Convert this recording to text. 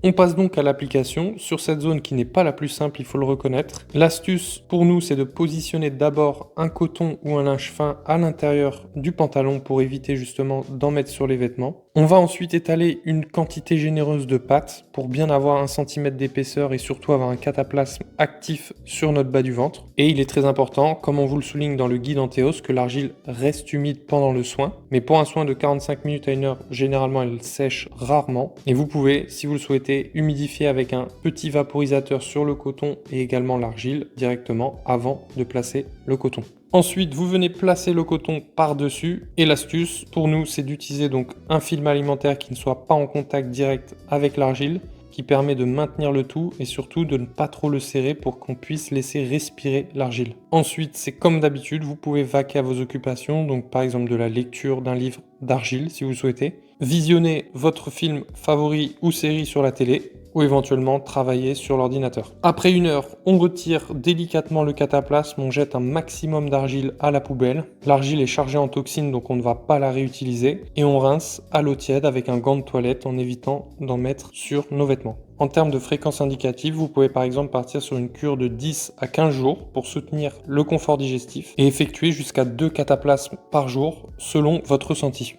On passe donc à l'application, sur cette zone qui n'est pas la plus simple, il faut le reconnaître. L'astuce pour nous, c'est de positionner d'abord un coton ou un linge fin à l'intérieur du pantalon pour éviter justement d'en mettre sur les vêtements. On va ensuite étaler une quantité généreuse de pâte pour bien avoir 1 cm d'épaisseur et surtout avoir un cataplasme actif sur notre bas du ventre. Et il est très important, comme on vous le souligne dans le guide Anteos, que l'argile reste humide pendant le soin. Mais pour un soin de 45 minutes à 1 heure, généralement elle sèche rarement. Et vous pouvez, si vous le souhaitez, humidifier avec un petit vaporisateur sur le coton et également l'argile directement avant de placer le coton. Ensuite, vous venez placer le coton par-dessus et l'astuce pour nous, c'est d'utiliser donc un film alimentaire qui ne soit pas en contact direct avec l'argile, qui permet de maintenir le tout et surtout de ne pas trop le serrer pour qu'on puisse laisser respirer l'argile. Ensuite, c'est comme d'habitude, vous pouvez vaquer à vos occupations, donc par exemple de la lecture d'un livre d'argile si vous souhaitez, visionner votre film favori ou série sur la télé, ou éventuellement travailler sur l'ordinateur. Après 1 heure, on retire délicatement le cataplasme, on jette un maximum d'argile à la poubelle. L'argile est chargée en toxines donc on ne va pas la réutiliser et on rince à l'eau tiède avec un gant de toilette en évitant d'en mettre sur nos vêtements. En termes de fréquence indicative, vous pouvez par exemple partir sur une cure de 10 à 15 jours pour soutenir le confort digestif et effectuer jusqu'à 2 cataplasmes par jour selon votre ressenti.